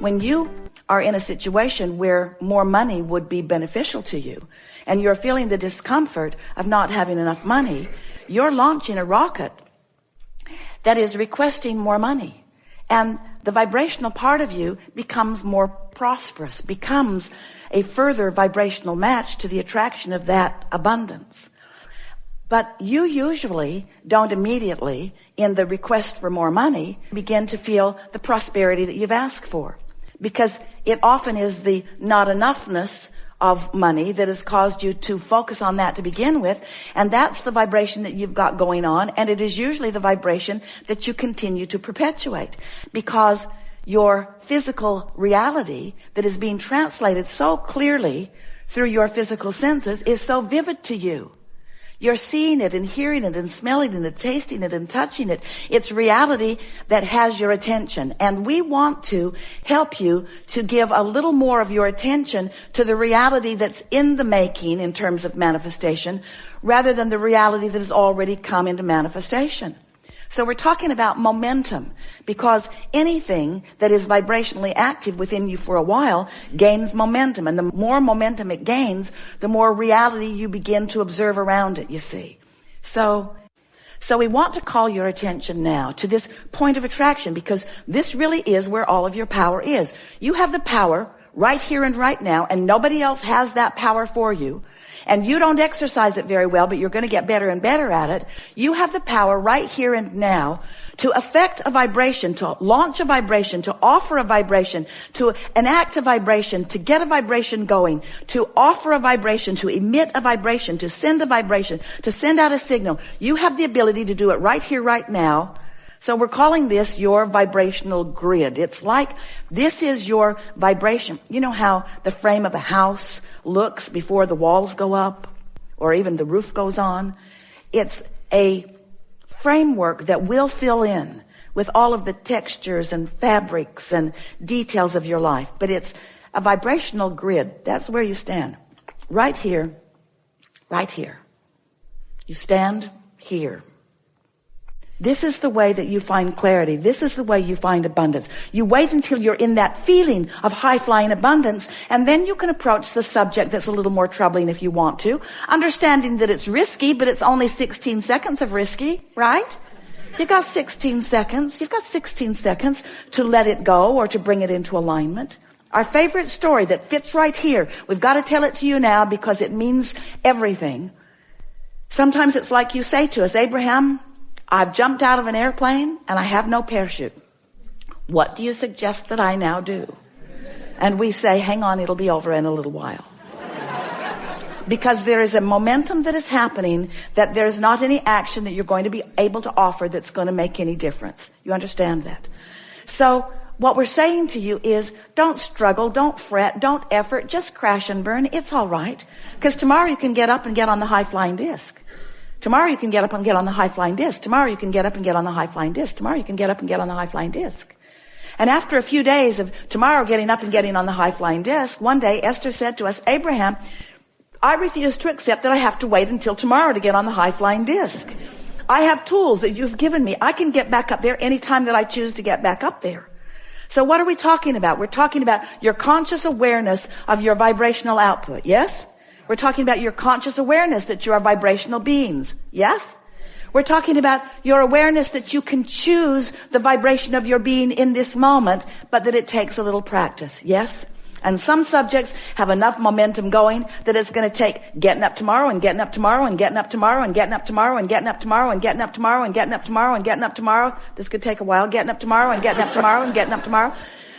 when you are in a situation where more money would be beneficial to you, and you're feeling the discomfort of not having enough money, you're launching a rocket that is requesting more money. And the vibrational part of you becomes more prosperous, becomes a further vibrational match to the attraction of that abundance. But you usually don't immediately, in the request for more money, begin to feel the prosperity that you've asked for. Because it often is the not enoughness of money that has caused you to focus on that to begin with. And that's the vibration that you've got going on. And it is usually the vibration that you continue to perpetuate. Because your physical reality that is being translated so clearly through your physical senses is so vivid to you. You're seeing it and hearing it and smelling it and tasting it and touching it. It's reality that has your attention. And we want to help you to give a little more of your attention to the reality that's in the making in terms of manifestation, rather than the reality that has already come into manifestation. So we're talking about momentum, because anything that is vibrationally active within you for a while gains momentum. And the more momentum it gains, the more reality you begin to observe around it, you see. So we want to call your attention now to this point of attraction, because this really is where all of your power is. You have the power right here and right now, and nobody else has that power for you. And you don't exercise it very well, but you're going to get better and better at it. You have the power right here and now to affect a vibration, to launch a vibration, to offer a vibration, to enact a vibration, to get a vibration going, to offer a vibration, to emit a vibration, to send a vibration, to send out a signal. You have the ability to do it right here, right now. So we're calling this your vibrational grid. It's like this is your vibration. You know how the frame of a house looks before the walls go up or even the roof goes on? It's a framework that will fill in with all of the textures and fabrics and details of your life. But it's a vibrational grid. That's where you stand. Right here. Right here. You stand here. This is the way that you find clarity. This is the way you find abundance. You wait until you're in that feeling of high-flying abundance, and then you can approach the subject that's a little more troubling if you want to, understanding that it's risky, but it's only 16 seconds of risky, right? You've got 16 seconds. You've got 16 seconds to let it go or to bring it into alignment. Our favorite story that fits right here. We've got to tell it to you now because it means everything. Sometimes it's like you say to us, Abraham, I've jumped out of an airplane and I have no parachute. What do you suggest that I now do? And we say, hang on, it'll be over in a little while. Because there is a momentum that is happening that there's not any action that you're going to be able to offer that's going to make any difference. You understand that? So what we're saying to you is don't struggle, don't fret, don't effort, just crash and burn. It's all right. Because tomorrow you can get up and get on the high-flying disc. Tomorrow you can get up and get on the high-flying disc. Tomorrow you can get up and get on the high-flying disc. Tomorrow you can get up and get on the high-flying disc. And after a few days of tomorrow getting up and getting on the high-flying disc, one day Esther said to us, Abraham, I refuse to accept that I have to wait until tomorrow to get on the high-flying disc. I have tools that you've given me. I can get back up there anytime that I choose to get back up there. So what are we talking about? We're talking about your conscious awareness of your vibrational output. Yes? We're talking about your conscious awareness that you are vibrational beings. Yes? We're talking about your awareness that you can choose the vibration of your being in this moment, but that it takes a little practice. Yes? And some subjects have enough momentum going that it's going to take getting up tomorrow and getting up tomorrow and getting up tomorrow and getting up tomorrow and getting up tomorrow and getting up tomorrow and getting up tomorrow and getting up tomorrow. This could take a while. Getting up tomorrow and getting up tomorrow and getting up tomorrow.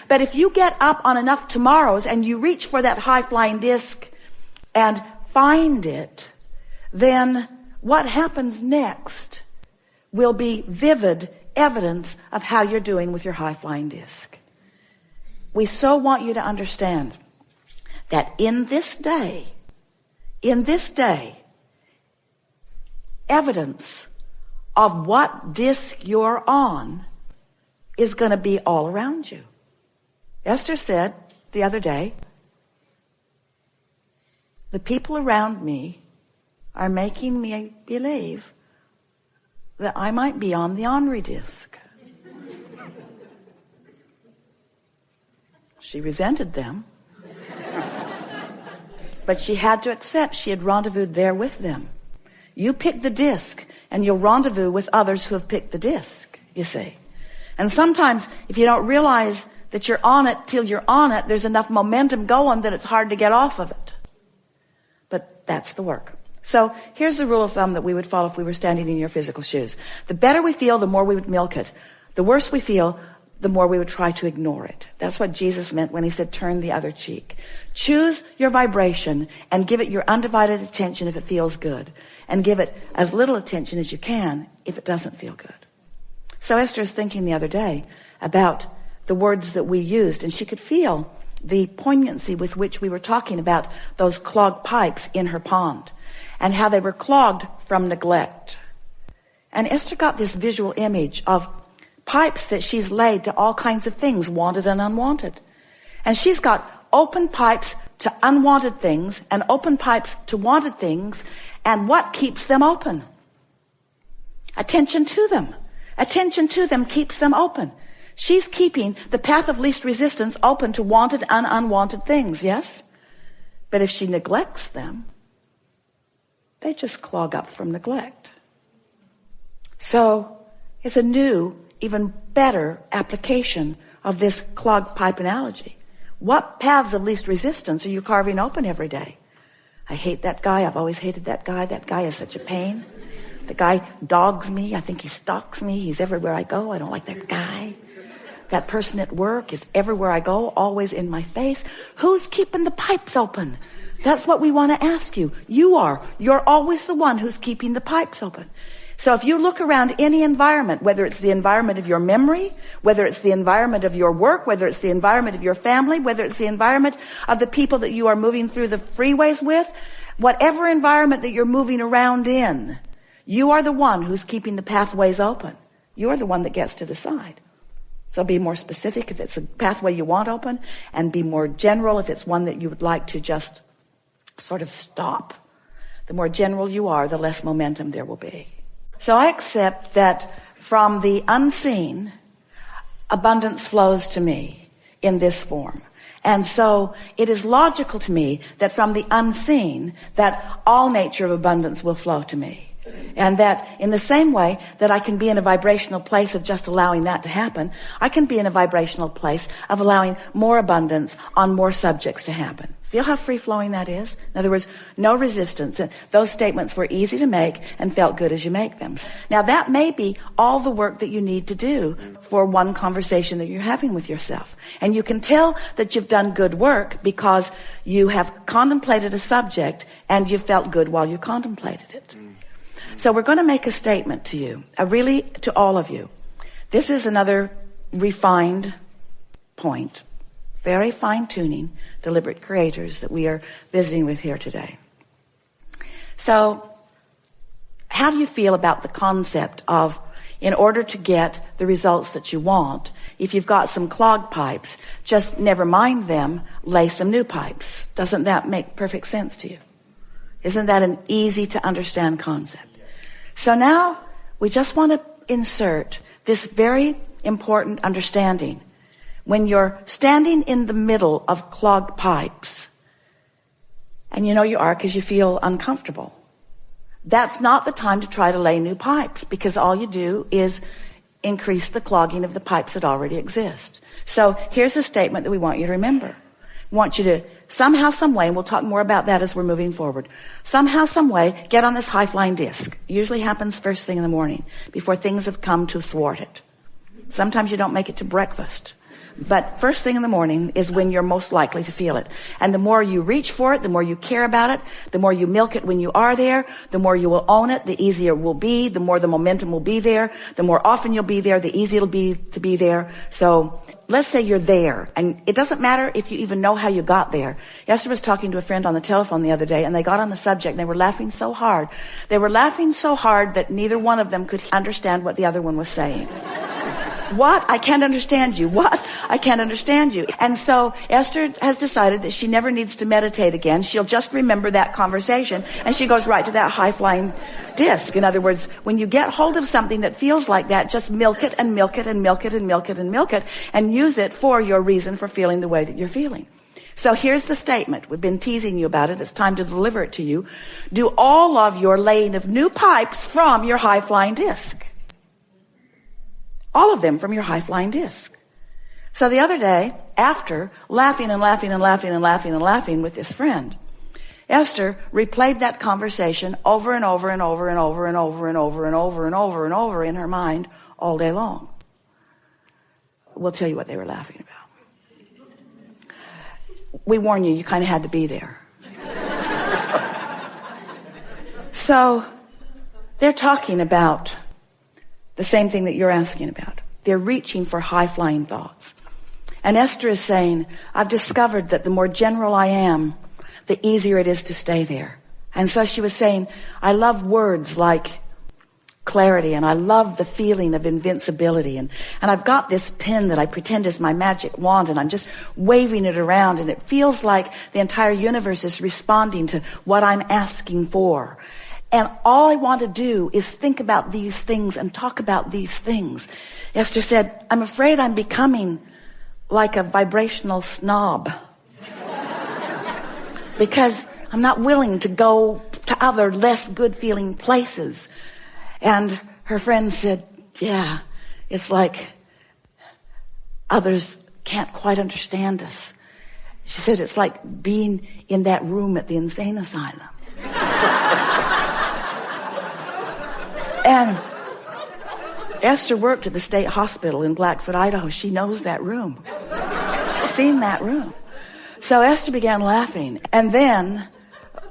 But if you get up on enough tomorrows and you reach for that high-flying disc and find it, then what happens next will be vivid evidence of how you're doing with your high-flying disc. We so want you to understand that in this day, evidence of what disc you're on is going to be all around you. Esther said the other day, the people around me are making me believe that I might be on the Henri disc. She resented them. But she had to accept she had rendezvoused there with them. You pick the disc, and you'll rendezvous with others who have picked the disc, you see. And sometimes, if you don't realize that you're on it till you're on it, there's enough momentum going that it's hard to get off of it. But that's the work. So here's the rule of thumb that we would follow if we were standing in your physical shoes. The better we feel, the more we would milk it. The worse we feel, the more we would try to ignore it. That's what Jesus meant when he said, turn the other cheek. Choose your vibration and give it your undivided attention if it feels good. And give it as little attention as you can if it doesn't feel good. So Esther was thinking the other day about the words that we used, and she could feel the poignancy with which we were talking about those clogged pipes in her pond and how they were clogged from neglect. And Esther got this visual image of pipes that she's laid to all kinds of things, wanted and unwanted. And she's got open pipes to unwanted things and open pipes to wanted things. And what keeps them open? Attention to them. Attention to them keeps them open. She's keeping the path of least resistance open to wanted and unwanted things, yes? But if she neglects them, they just clog up from neglect. So it's a new, even better application of this clogged pipe analogy. What paths of least resistance are you carving open every day? I hate that guy. I've always hated that guy. That guy is such a pain. The guy dogs me. I think he stalks me. He's everywhere I go. I don't like that guy. That person at work is everywhere I go, always in my face. Who's keeping the pipes open? That's what we want to ask you. You are. You're always the one who's keeping the pipes open. So if you look around any environment, whether it's the environment of your memory, whether it's the environment of your work, whether it's the environment of your family, whether it's the environment of the people that you are moving through the freeways with, whatever environment that you're moving around in, you are the one who's keeping the pathways open. You're the one that gets to decide. So be more specific if it's a pathway you want open, and be more general if it's one that you would like to just sort of stop. The more general you are, the less momentum there will be. So I accept that from the unseen, abundance flows to me in this form. And so it is logical to me that from the unseen, that all nature of abundance will flow to me. And that in the same way that I can be in a vibrational place of just allowing that to happen, I can be in a vibrational place of allowing more abundance on more subjects to happen. Feel how free-flowing that is? In other words, no resistance. Those statements were easy to make and felt good as you make them. Now that may be all the work that you need to do for one conversation that you're having with yourself. And you can tell that you've done good work because you have contemplated a subject and you felt good while you contemplated it. So we're going to make a statement to you, really to all of you. This is another refined point, very fine-tuning, deliberate creators that we are visiting with here today. So how do you feel about the concept of, in order to get the results that you want, if you've got some clogged pipes, just never mind them, lay some new pipes? Doesn't that make perfect sense to you? Isn't that an easy to understand concept? So now we just want to insert this very important understanding. When you're standing in the middle of clogged pipes, and you know you are because you feel uncomfortable, that's not the time to try to lay new pipes, because all you do is increase the clogging of the pipes that already exist. So here's a statement that we want you to remember. We want you to somehow, some way, and we'll talk more about that as we're moving forward, somehow, some way, get on this high-flying disc. Usually happens first thing in the morning, before things have come to thwart it. Sometimes you don't make it to breakfast. But first thing in the morning is when you're most likely to feel it. And the more you reach for it, the more you care about it, the more you milk it when you are there, the more you will own it, the easier it will be, the more the momentum will be there, the more often you'll be there, the easier it'll be to be there. So let's say you're there, and it doesn't matter if you even know how you got there. Esther was talking to a friend on the telephone the other day, and they got on the subject, and they were laughing so hard. They were laughing so hard that neither one of them could understand what the other one was saying. What? I can't understand you. What? I can't understand you. And so Esther has decided that she never needs to meditate again. She'll just remember that conversation, and she goes right to that high-flying disc. In other words, when you get hold of something that feels like that, just milk it and milk it and milk it and milk it and milk it and use it for your reason for feeling the way that you're feeling. So here's the statement. We've been teasing you about it. It's time to deliver it to you. Do all of your laying of new pipes from your high-flying disc. All of them from your high-flying disc. So the other day, after laughing and laughing and laughing and laughing and laughing with this friend, Esther replayed that conversation over and over and over and over and over and over and over and over and over in her mind all day long. We'll tell you what they were laughing about. We warn you, you kind of had to be there. So they're talking about the same thing that you're asking about. They're reaching for high-flying thoughts. And Esther is saying, I've discovered that the more general I am, the easier it is to stay there. And so she was saying, I love words like clarity, and I love the feeling of invincibility. And I've got this pen that I pretend is my magic wand, and I'm just waving it around, and it feels like the entire universe is responding to what I'm asking for. And all I want to do is think about these things and talk about these things. Esther said, I'm afraid I'm becoming like a vibrational snob. Because I'm not willing to go to other less good feeling places. And her friend said, yeah, it's like others can't quite understand us. She said, it's like being in that room at the insane asylum. And Esther worked at the state hospital in Blackfoot, Idaho. She knows that room. She's seen that room. So Esther began laughing. And then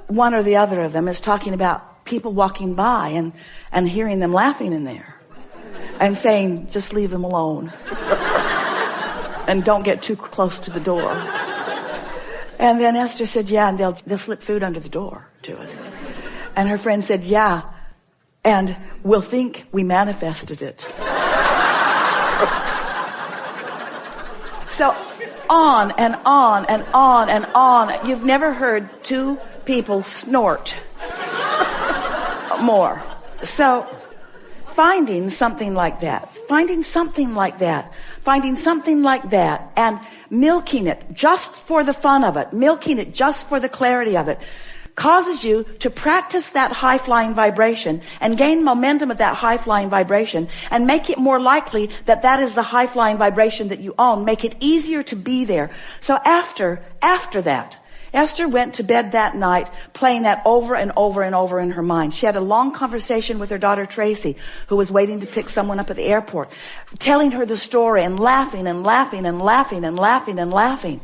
one or the other of them is talking about people walking by and hearing them laughing in there and saying, just leave them alone. And don't get too close to the door. And then Esther said, yeah, and they'll slip food under the door to us. And her friend said, yeah, and we'll think we manifested it. So on and on and on and on. You've never heard two people snort more. So finding something like that and milking it just for the fun of it, milking it just for the clarity of it, causes you to practice that high-flying vibration and gain momentum of that high-flying vibration and make it more likely that that is the high-flying vibration that you own. Make it easier to be there. So after that, Esther went to bed that night playing that over and over and over in her mind. She had a long conversation with her daughter Tracy, who was waiting to pick someone up at the airport, telling her the story and laughing and laughing and laughing and laughing and laughing.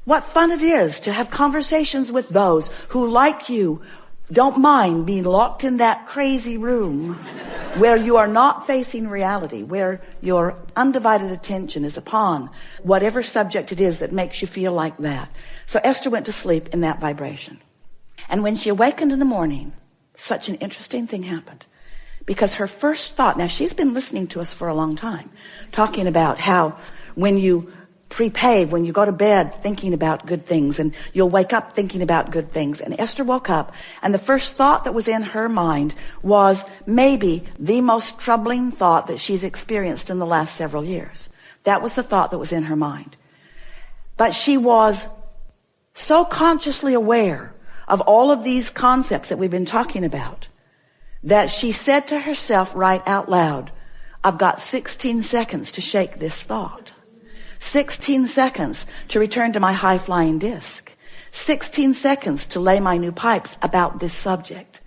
What fun it is to have conversations with those who, like you, don't mind being locked in that crazy room where you are not facing reality, where your undivided attention is upon whatever subject it is that makes you feel like that. So Esther went to sleep in that vibration. And when she awakened in the morning, such an interesting thing happened. Because her first thought, now she's been listening to us for a long time, talking about how when you prepave, when you go to bed thinking about good things, and you'll wake up thinking about good things. And Esther woke up, and the first thought that was in her mind was maybe the most troubling thought that she's experienced in the last several years. That was the thought that was in her mind. But she was so consciously aware of all of these concepts that we've been talking about that she said to herself right out loud, I've got 16 seconds to shake this thought. 16 seconds to return to my high-flying disc. 16 seconds to lay my new pipes about this subject.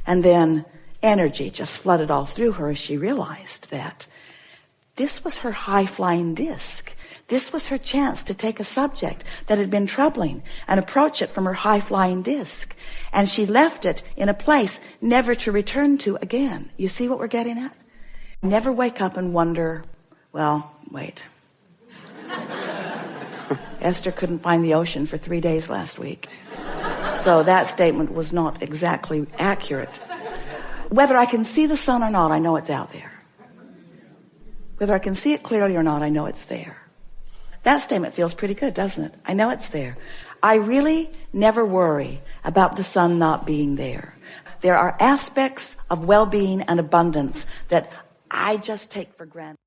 And then energy just flooded all through her as she realized that this was her high-flying disc. This was her chance to take a subject that had been troubling and approach it from her high-flying disc. And she left it in a place never to return to again. You see what we're getting at? Never wake up and wonder, well, wait. Esther couldn't find the ocean for 3 days last week. So that statement was not exactly accurate. Whether I can see the sun or not, I know it's out there. Whether I can see it clearly or not, I know it's there. That statement feels pretty good, doesn't it? I know it's there. I really never worry about the sun not being there. There are aspects of well-being and abundance that I just take for granted.